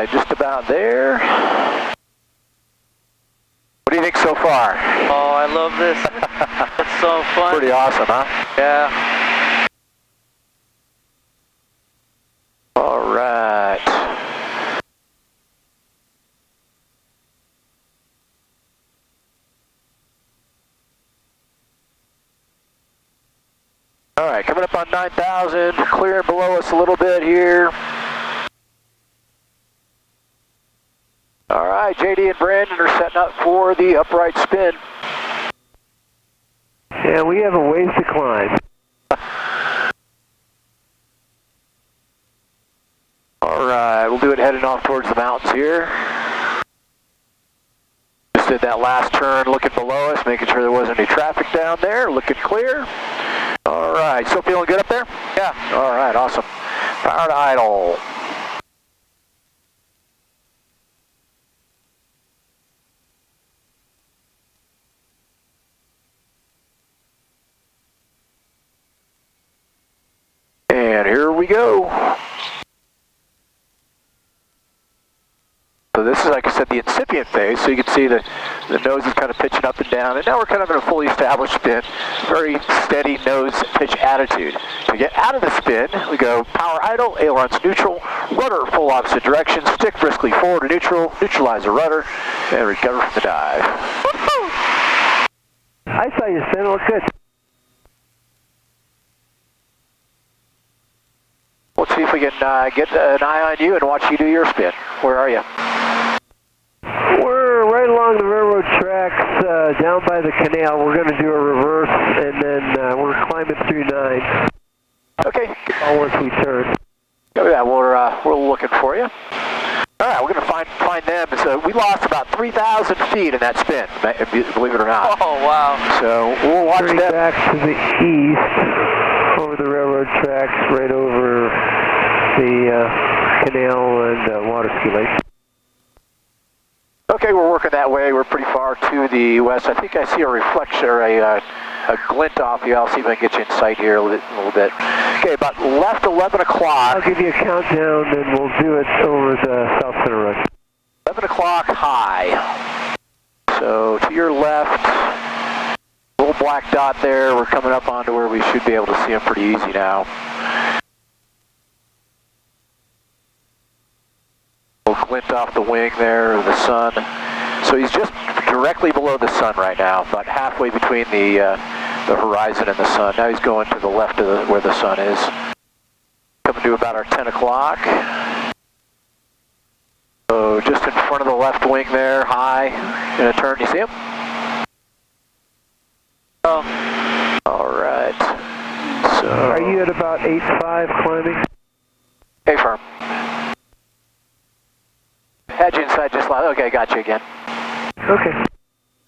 right, just about there. What do you think so far? Oh, I love this. It's so fun. Pretty awesome, huh? Yeah. All right. All right, coming up on 9,000, clearing below us a little bit here. All right, JD and Branden are setting up for the upright spin. Yeah, we have a ways to climb. All right, we'll do it heading off towards the mountains here. Just did that last turn looking below us, making sure there wasn't any traffic down there, looking clear. All right, still feeling good up there? Yeah. All right, awesome. Power to idle. And here we go. So this is, like I said, the incipient phase, so you can see the nose is kind of pitching up and down, and now we're kind of in a fully established spin, very steady nose pitch attitude. To get out of the spin, we go power idle, ailerons neutral, rudder full opposite direction, stick briskly forward to neutral, neutralize the rudder, and recover from the dive. I saw you spin, it looked good. Let's see if we can get an eye on you and watch you do your spin. Where are you? We're right along the railroad tracks down by the canal. We're going to do a reverse, and then we're climbing through 9. Okay. Once we turn. Oh yeah, we're looking for you. All right, we're going to find them. So we lost about 3,000 feet in that spin, believe it or not. Oh, wow. So we'll watch Turning them. back to the east, over the railroad tracks, right over the canal and water ski lake. Okay, we're working that way. We're pretty far to the west. I think I see a reflection or a glint off you. I'll see if I can get you in sight here a little bit. Okay, about left 11 o'clock. I'll give you a countdown, and we'll do it over the South Center Road. 11 o'clock high. So to your left, little black dot there. We're coming up onto where we should be able to see him pretty easy now. Little glint off the wing there of the sun. So he's just directly below the sun right now, about halfway between the horizon and the sun. Now he's going to the left of where the sun is. Coming to about our 10 o'clock. So just in front of the left wing there, high, in a turn. You see him? Oh. All right. So. Are you at about 8.5 climbing? Hey, firm. Had you inside just like, okay, got you again. Okay.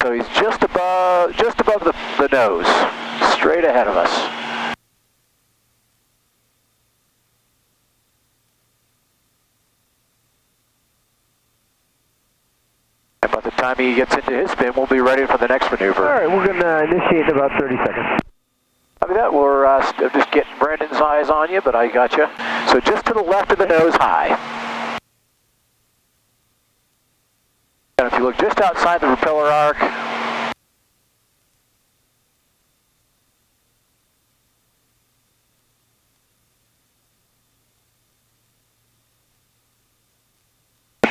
So he's just above the nose, straight ahead of us. And by the time he gets into his spin, we'll be ready for the next maneuver. All right, we're going to initiate in about 30 seconds. Copy that. We're just getting Branden's eyes on you, but I got you. So just to the left of the nose, high. And if you look just outside the propeller arc,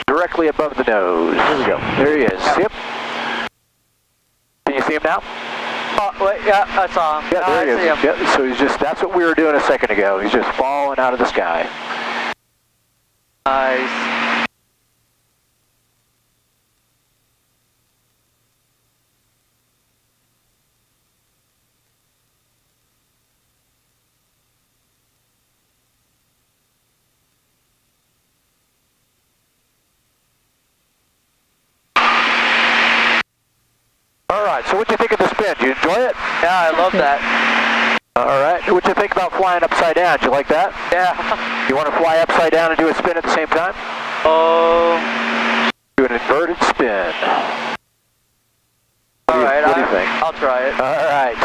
directly above the nose. Here we go. There he is. Yeah. Yep. Can you see him now? Oh, wait, yeah, I saw him. Yeah, there he I is. see him. Yep. So he's just, that's what we were doing a second ago. He's just falling out of the sky. Nice. All right, so what'd you think of the spin? Did you enjoy it? Yeah, I love that. All right. What'd you think about flying upside down? Did you like that? Yeah. You want to fly upside down and do a spin at the same time? Oh. Do an inverted spin. All right. What do you think? I'll try it. All right.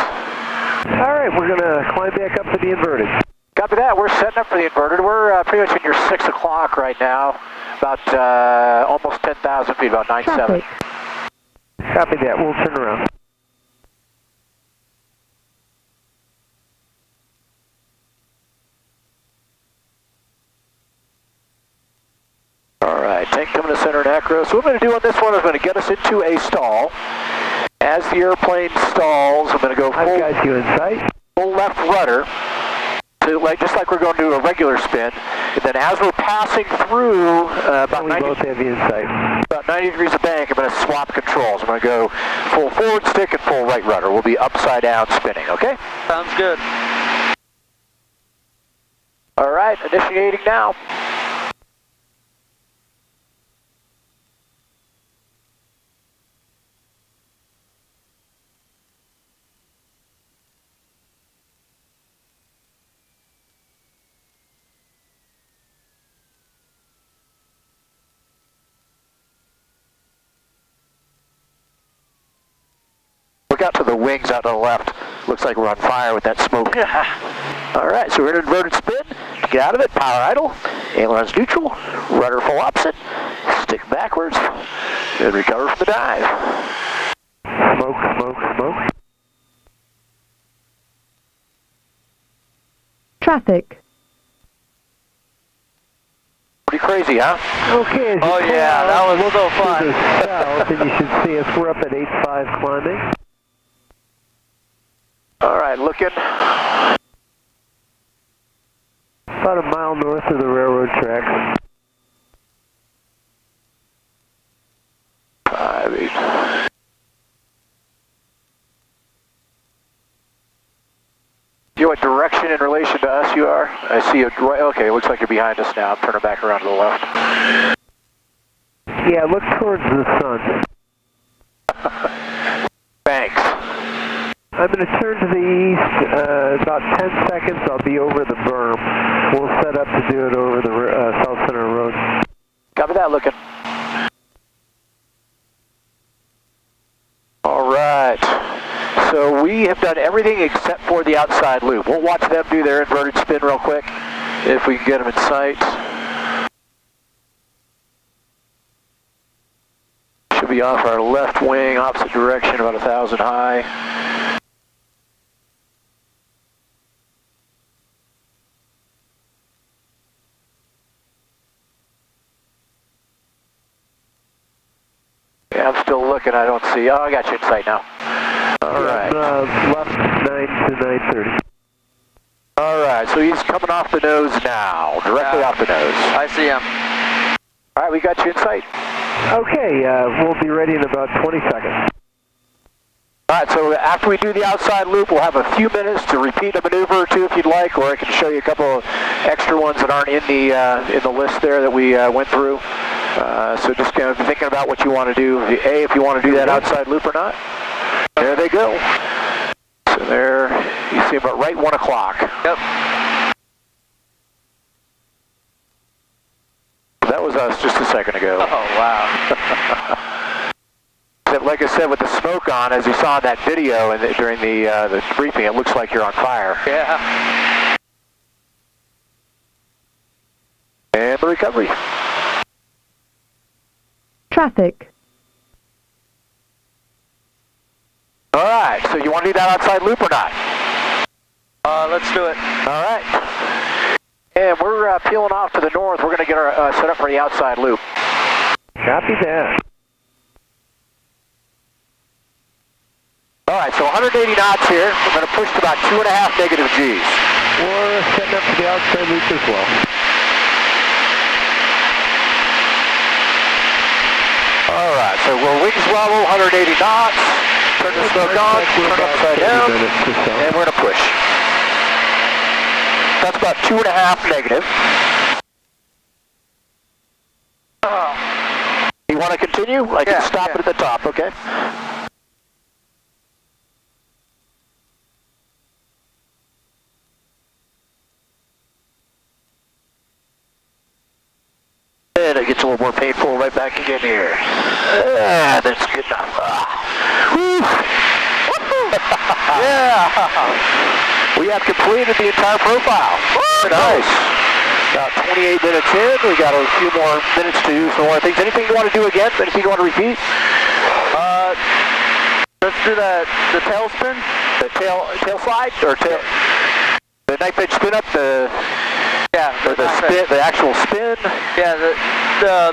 All right, we're going to climb back up to the inverted. Copy that. We're setting up for the inverted. We're pretty much in your 6 o'clock right now. about almost 10,000 feet, about 9.7. Copy that, we'll turn around. Alright, tank coming to center and acro. So what I'm going to do on this one is I'm going to get us into a stall. As the airplane stalls, I'm going to go I've got you in sight. Full left rudder, to just like we're going to do a regular spin. And then as we're passing through about 90 degrees of bank, I'm going to swap controls. I'm going to go full forward stick and full right rudder. We'll be upside down spinning, okay? Sounds good. All right, initiating now. Look out to the wings out to the left. Looks like we're on fire with that smoke. All right, so we're in inverted spin. Get out of it, power idle, ailerons neutral, rudder full opposite, stick backwards, and recover from the dive. Smoke, smoke, smoke. Traffic. Pretty crazy, huh? Okay. Oh yeah, that was so fun. To the south, and you should see us. We're up at 8.5 climbing. All right, looking. About a mile north of the railroad tracks. 5, 8. You know what direction in relation to us you are? I see you right. Okay, it looks like you're behind us now. I'm turning back around to the left. Yeah, look towards the sun. Thanks. I'm going to turn to the east. About 10 seconds, I'll be over the berm. We'll set up to do it over the South Center Road. Copy that, looking. All right. So we have done everything except for the outside loop. We'll watch them do their inverted spin real quick, if we can get them in sight. Should be off our left wing, opposite direction, about 1,000 high. Yeah, I'm still looking, I don't see. Oh, I got you in sight now. All right. Left 9 to 9:30. All right, so he's coming off the nose now, directly off the nose. I see him. All right, we got you in sight. Okay, we'll be ready in about 20 seconds. All right, so after we do the outside loop, we'll have a few minutes to repeat a maneuver or two if you'd like, or I can show you a couple of extra ones that aren't in the list there that we went through. So just kind of thinking about what you want to do. A, if you want to do that outside loop or not. There they go. So there, you see about right 1 o'clock. Yep. That was us just a second ago. Oh, wow. Like I said, with the smoke on, as you saw in that video and during the briefing, it looks like you're on fire. Yeah. And the recovery. Traffic. All right, so you want to do that outside loop or not? Let's do it. All right. And we're peeling off to the north. We're going to get our set up for the outside loop. Copy that. All right, so 180 knots here. We're going to push to about 2.5 negative Gs. We're setting up for the outside loop as well. All right, so we're wings level, 180 knots. Turn the smoke on, turn upside down, and we're going to push. That's about 2.5 negative. You want to continue? I can stop it at the top, okay? And it gets a little more painful right back again here. That's good enough. Yeah! We have completed the entire profile. Very nice. About 28 minutes in. We got a few more minutes to do some more things. Anything you want to do again? Anything you want to repeat? Let's do the tail spin. The tail slide or tail? The knife edge spin up. Or the spin, the actual spin. Yeah,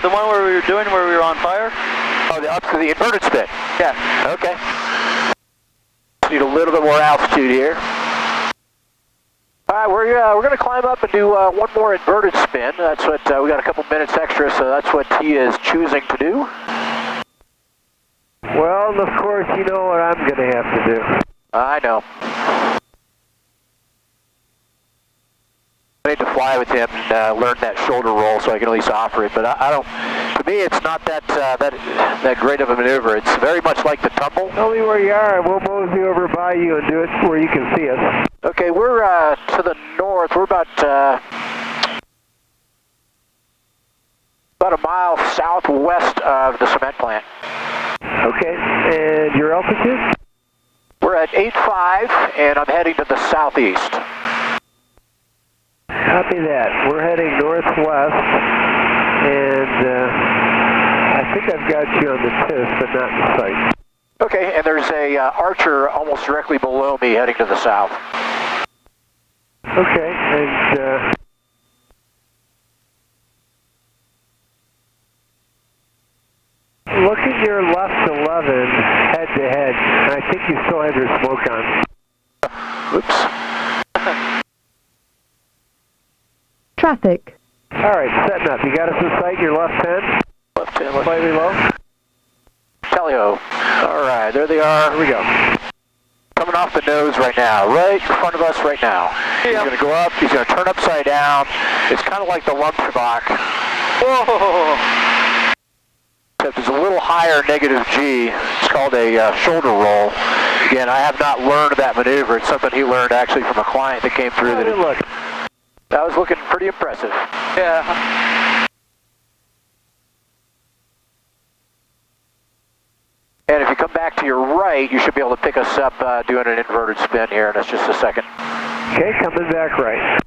the one where we were on fire. Oh, up to the inverted spin. Yeah. Okay. Need a little bit more altitude here. All right, we're going to climb up and do one more inverted spin. That's what we got a couple minutes extra, so that's what he is choosing to do. Well, of course, you know what I'm going to have to do. I know. I need to fly with him and learn that shoulder roll so I can at least offer it. But I don't. To me, it's not that great of a maneuver. It's very much like the tumble. Tell me where you are, and we'll mosey over by you and do it where you can see us. Okay, we're to the north. We're about a mile southwest of the cement plant. Okay, and your altitude? We're at 8.5, and I'm heading to the southeast. Copy that. We're heading northwest, and I think I've got you on the TIS, but not in sight. Okay, and there's a Archer almost directly below me heading to the south. Okay, and look at your left 11 head to head. I think you still have your smoke on. Oops. Traffic. All right, setting up. You got us in sight, your left 10? Left 10, left. Slightly low? Tally-ho. All right, there they are. Here we go. Coming off the nose right now, right in front of us right now. Yeah. He's going to go up, he's going to turn upside down. It's kind of like the Lumpsbach. Whoa! Except it's a little higher negative G. It's called a shoulder roll. Again, I have not learned that maneuver. It's something he learned actually from a client that came through. That was looking pretty impressive. Yeah. And if you come back to your right, you should be able to pick us up doing an inverted spin here in just a second. Okay, coming back right.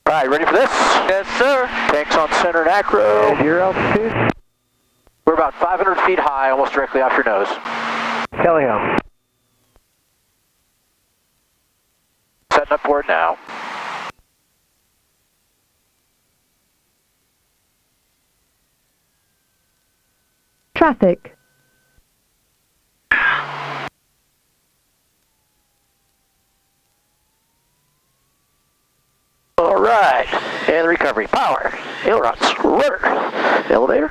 All right, ready for this? Yes, sir. Tanks on center and acro. And your altitude? We're about 500 feet high, almost directly off your nose. Tally-ho. Setting up for it now. Traffic. All right, and recovery. Power, ailerons, rudder, elevator,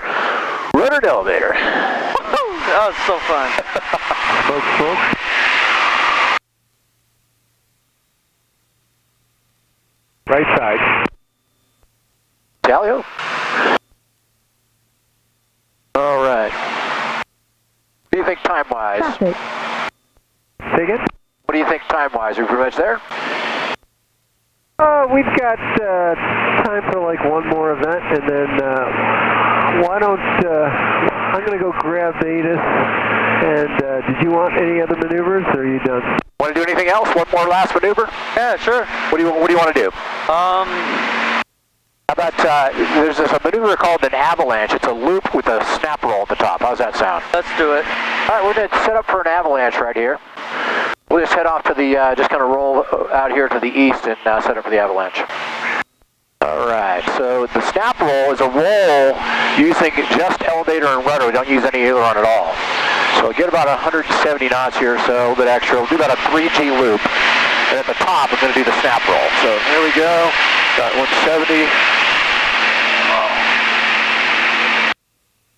rudder, elevator. That was so fun. Smoke, smoke. Right side. Tally-ho. All right. What do you think time-wise? Traffic. Say again? What do you think time-wise? Are we pretty much there? We've got time for like one more event, and then why don't I'm going to go grab Datus, and did you want any other maneuvers, or are you done? Want to do anything else? One more last maneuver? Yeah, sure. What do you want to do? How about, there's a maneuver called an avalanche. It's a loop with a snap roll at the top. How's that sound? Let's do it. All right, we're going to set up for an avalanche right here. We'll just head off to the, just kind of roll out here to the east and set up for the avalanche. All right, so the snap roll is a roll using just elevator and rudder. We don't use any aileron at all. So we'll get about 170 knots here, so a little bit extra. We'll do about a 3G loop. And at the top, I'm going to do the snap roll. So here we go. Got 170.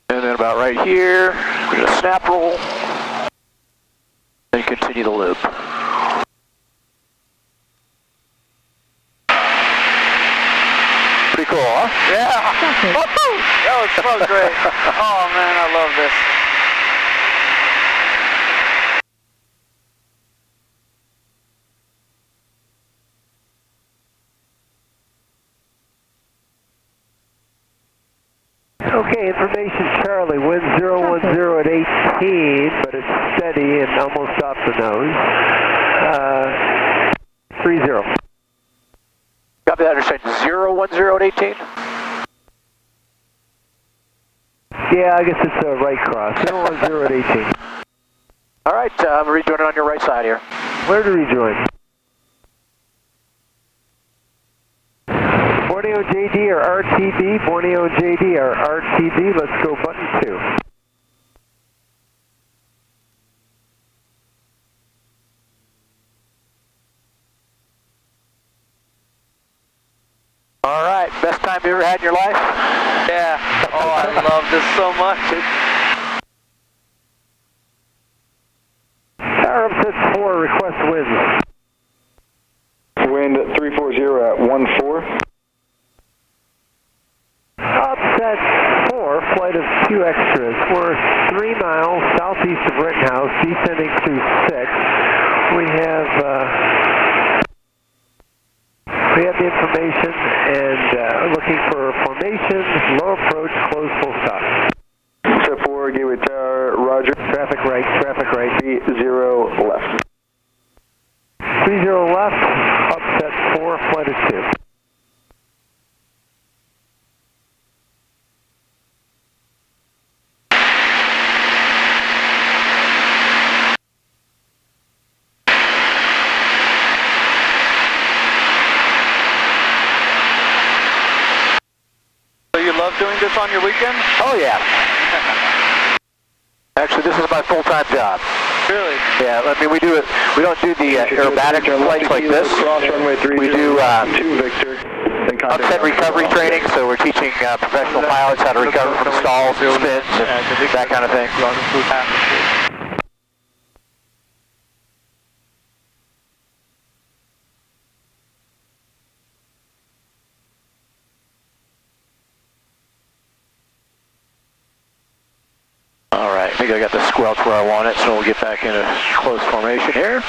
And then about right here, we're going to snap roll. And continue the loop. Pretty cool, huh? Yeah. That was so great. Oh man, I love this. Okay, information Charlie, wind 010 at 18, but it's steady and almost off the nose. 30. Copy that, understand 010 at 18. Yeah, I guess it's a right cross. 010 at 18. All right, I'm rejoining on your right side here. Where to rejoin? Borneo JD or RTB? Borneo JD or RTB? Let's go button 2. All right, best time you ever had in your life? Yeah. Oh, I love this so much. Tower upset 4, request winds. Wind at 340 at 14. Upset 4, flight of 2 extras. We're 3 miles southeast of Rittenhouse, descending through 6. We have the information and looking for formation, low approach, close full stop. Set 4, Gateway Tower, roger. Traffic right. 30 left. 30 left, upset 4, flight of 2. So you love doing this on your weekend? Oh, yeah. Actually, this is my full-time job. Really? Yeah, I mean, we don't do the aerobatic flights like this. We do upset recovery training, so we're teaching professional pilots how to recover from stalls, spins, that kind of thing. All right, I think I got the squelch where I want it, so we'll get back into close formation here.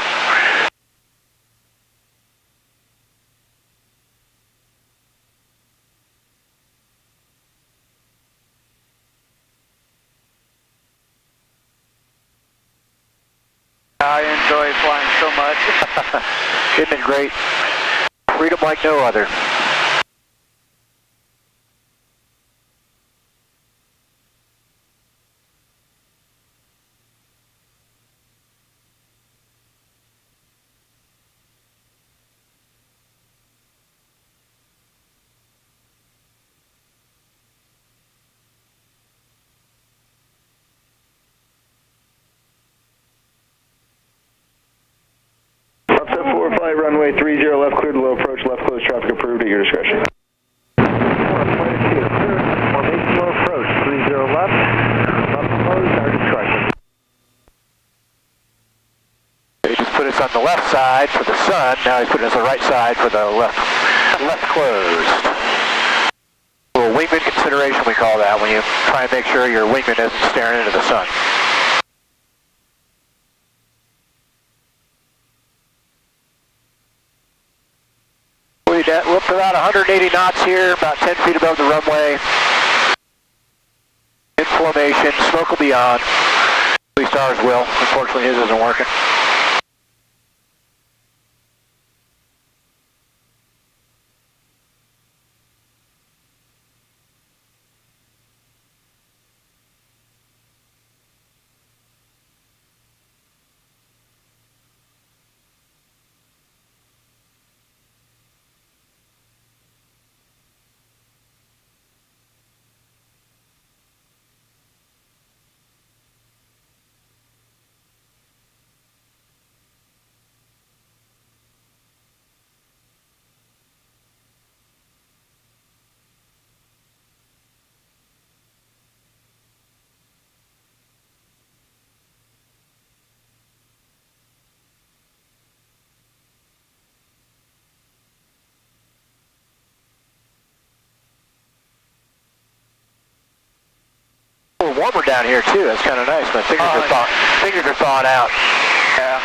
I enjoy flying so much. Isn't it great? Freedom like no other. Upset 4, flight runway 30 left, cleared low approach, left close, traffic approved at your discretion. 4, flight of 2, approved. Formation low approach, 30 left closed, our discretion. He just put us on the left side for the sun, now he's putting us on the right side for the left closed. A little wingman consideration, we call that, when you try and make sure your wingman isn't staring into the sun. We're up to about 180 knots here, about 10 feet above the runway. In formation, smoke will be on. At least ours will. Unfortunately, his isn't working. A little warmer down here too. That's kind of nice. My fingers are thawing out. Yeah.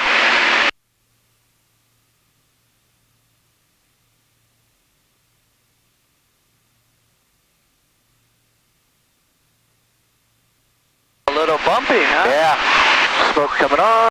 A little bumpy, huh? Yeah. Smoke coming on.